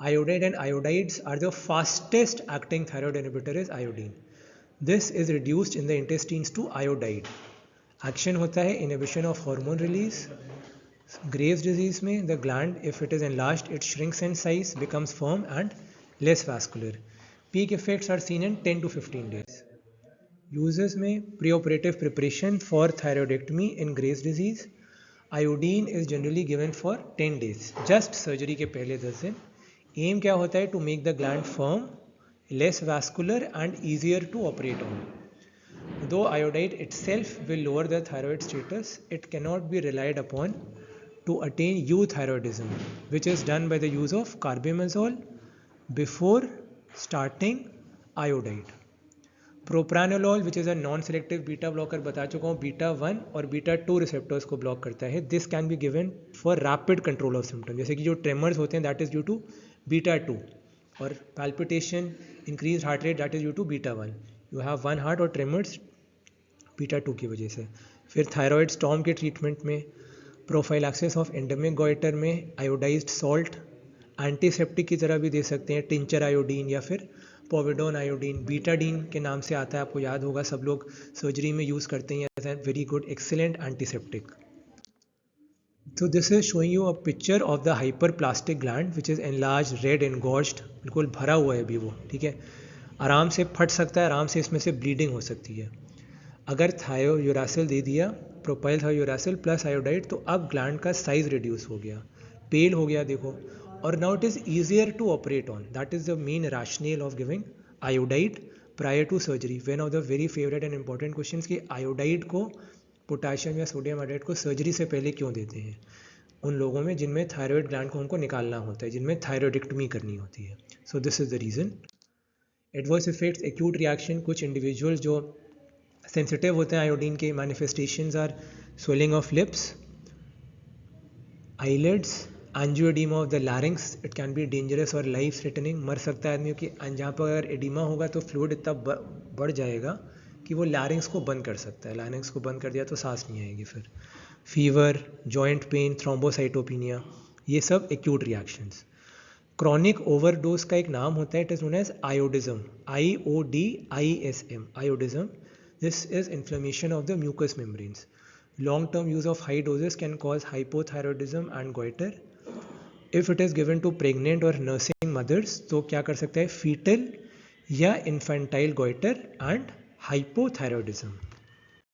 Iodide and iodides are the fastest acting thyroid inhibitor is iodine. This is reduced in the intestines to iodide. Action होता है inhibition of hormone release. Graves disease में the gland, if it is enlarged, it shrinks in size, becomes firm and less vascular. Peak effects are seen in 10 to 15 days. Uses में preoperative preparation for thyroidectomy in Graves disease. Iodine is generally given for 10 days, just surgery के पहले 10 दिन. Aim क्या होता है? To make the gland firm, less vascular and easier to operate on. Though iodide itself will lower the thyroid status, it cannot be relied upon to attain euthyroidism, which is done by the use of carbimazole before starting iodide. Propranolol, which is a non-selective beta blocker, बता चुका हूँ, beta 1 और beta 2 receptors को block करता है. This can be given for rapid control of symptoms. जैसे कि जो tremors होते हैं, that is due to beta 2, और palpitation, increased heart rate, that is due to beta 1. You have one heart और tremors beta 2 की वजह से. फिर thyroid storm के treatment में प्रोफाइलैक्सिस ऑफ एंडेमिक गॉइटर में आयोडाइज्ड सॉल्ट एंटीसेप्टिक की तरह भी दे सकते हैं, टिंचर आयोडीन या फिर पोविडोन आयोडीन. बीटाडीन के नाम से आता है, आपको याद होगा, सब लोग सर्जरी में यूज़ करते हैं as a very good excellent antiseptic. So this is showing you a picture of the hyperplastic gland which is enlarged, red, engorged, बिल्कुल भरा हुआ है अभी वो, ठीक है. आराम से फट सकता है, आराम से इसमें से ब्लीडिंग हो सकती है. अगर थायोयूरासिल दे दिया, प्रोपाइल थायोयूरासिल प्लस आयोडाइड, तो अब ग्लैंड का साइज रिड्यूस हो गया, पेल हो गया, देखो. और now it is easier to operate on. That is the main rationale of giving iodide prior to surgery. One of the very favourite and important question कि आयोडाइड को, पोटाशियम या सोडियम आयोडाइड को सर्जरी से पहले क्यों देते हैं? उन लोगों में जिनमें थायराइड ग्लैंड को हमको निकालना होता है, जिनमें थायरॉइडेक्टमी करनी होती है. So this is the reason. Adverse effects, acute reaction, कुछ इंडिविजुअल जो सेंसिटिव होते हैं आयोडीन के, manifestations are swelling of lips, eyelids, angioedema of the larynx. It can be dangerous और लाइफ थ्रेटनिंग. मर सकता है आदमी कि जहाँ पर अगर एडिमा होगा तो फ्लूइड इतना बढ़ जाएगा कि वो लैरिंक्स को बंद कर सकता है. लैरिंक्स को बंद कर दिया तो सांस नहीं आएगी. फिर फीवर, जॉइंट पेन, थ्रोम्बोसाइटोपिनिया, ये सब एक्यूट रिएक्शंस. क्रॉनिक ओवरडोज का एक नाम होता है, it is known as iodism, IODISM, iodism. This is inflammation of the mucous membranes. Long-term use of high doses can cause hypothyroidism and goiter. If it is given to pregnant or nursing mothers, तो क्या कर सकता है? Fetal या infantile goiter and hypothyroidism.